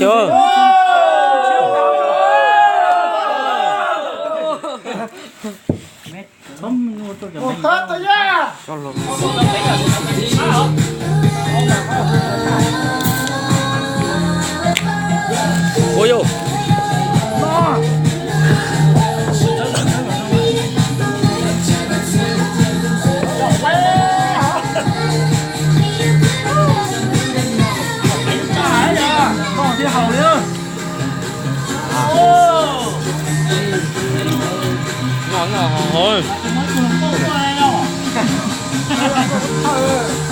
chưa? Hết rồi nha. Ôi vô. Ngon rồi.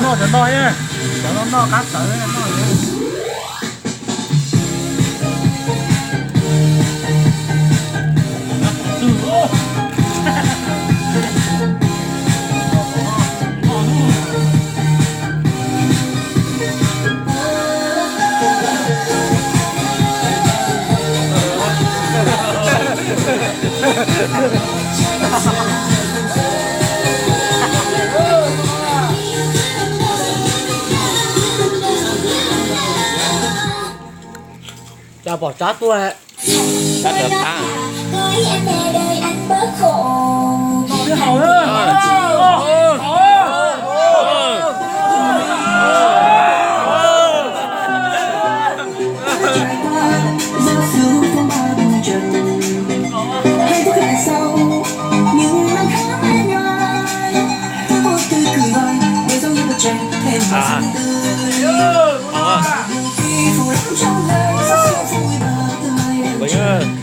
Nó cho to nhá. Cho nó cắt tới nó. Chào bỏ chát tôi ạ. Chát được ta. Với em về đời anh bớt khổ. Đi hầu nữa.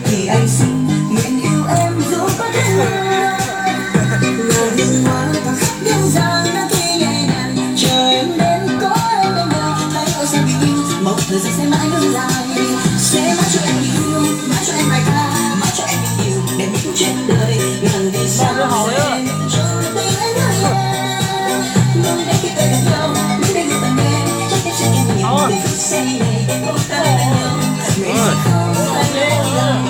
Thì anh xin nguyện yêu em dù có thế nào. Lời hương hoa càng khắp biên giang đã khi nhẹ nhàng chờ em đến có em bên đời. Hãy ôi sao bình yên một thời gian sẽ mãi ngừng lại. Sẽ mãi cho em yêu, mãi cho em bài ca, mãi cho em những điều để mình chết đời. Lần vì sao em trong tình anh người em. Nhưng đến khi tới gần nhau, những đêm gần em chắc tiếp sẽ em nhiều điều say này một tay bên nhau. Người sẽ không phải lên lòng.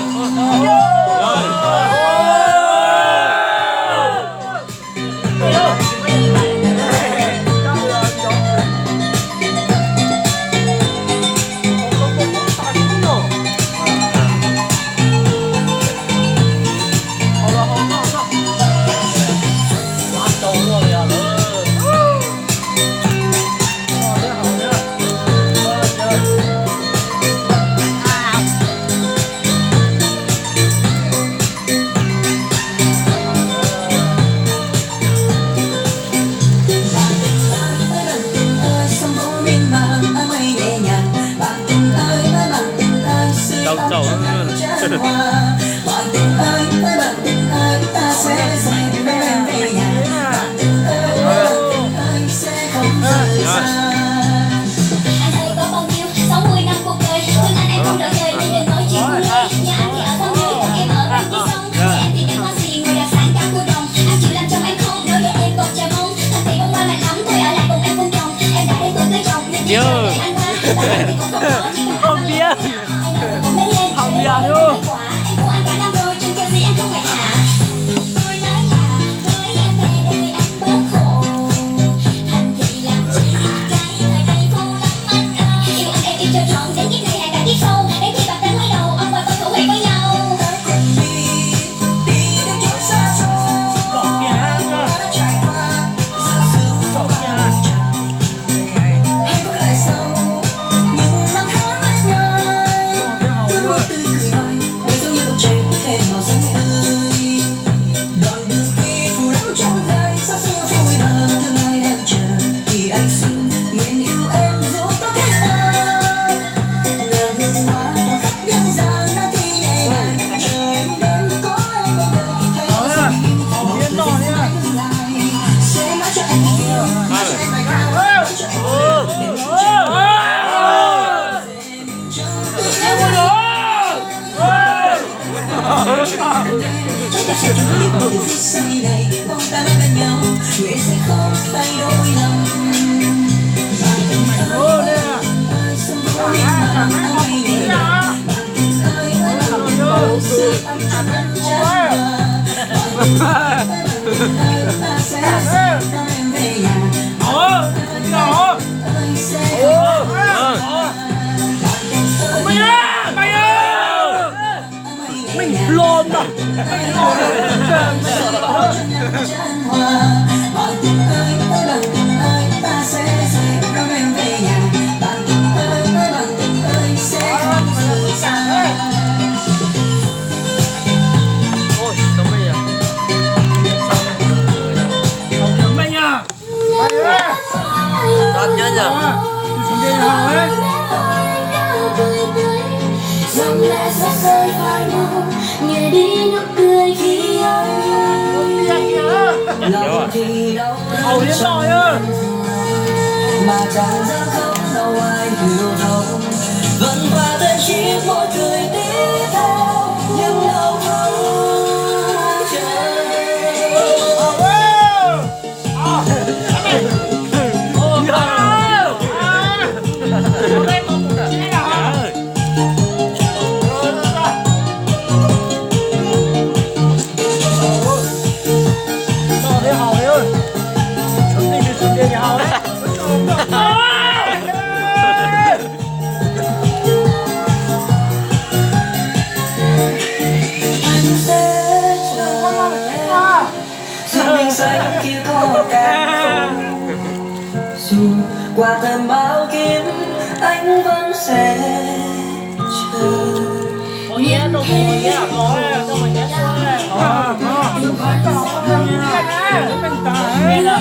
Bạn tình ơi, bạn tình ơi, ta sẽ dành bên em về nhà. Bạn tình ơi, sẽ không rời xa. Anh ơi có bao nhiêu 60 năm cuộc đời, thương anh em không đợi đời nên đừng nói chuyện buông lơi. Nhà anh thì ở phố núi, còn em ở bên kia sông. Nhà em thì đang hoa xì ngồi đặc sản cả cua đồng. Anh chịu làm chồng em không, đối với em còn chờ mong. Thành thị bông hoa mạnh lắm, thôi ở lại cùng em cùng chồng. Em đã đến tuổi cưới chồng nên chỉ chờ đợi anh qua. Tao thì cũng không có, chỉ cần Không biết. Không biết luôn. Ủa? Bạn tình ơi, bạn tình ơi, ta sẽ đón em về nhà. Bạn tình ơi, sẽ không rời xa. Ôi, không bây giờ. Mày nha. Mày ơi. Đón nhớ nhở. Xuống đây nào ấy. Dòng lệ rơi rơi vai nhau, nghe đi nụ cười khi anh lòng thì đâu Hầu đến rồi ơi. mà chẳng dám khóc đâu ai hiểu thấu, vẫn qua tên chỉ một cười đi theo nhưng đâu không trời. Anh sẽ chờ dù mình sẽ kia có cả dù qua tầm bao kiếp anh vẫn sẽ chờ. Nó. Nó. Nó.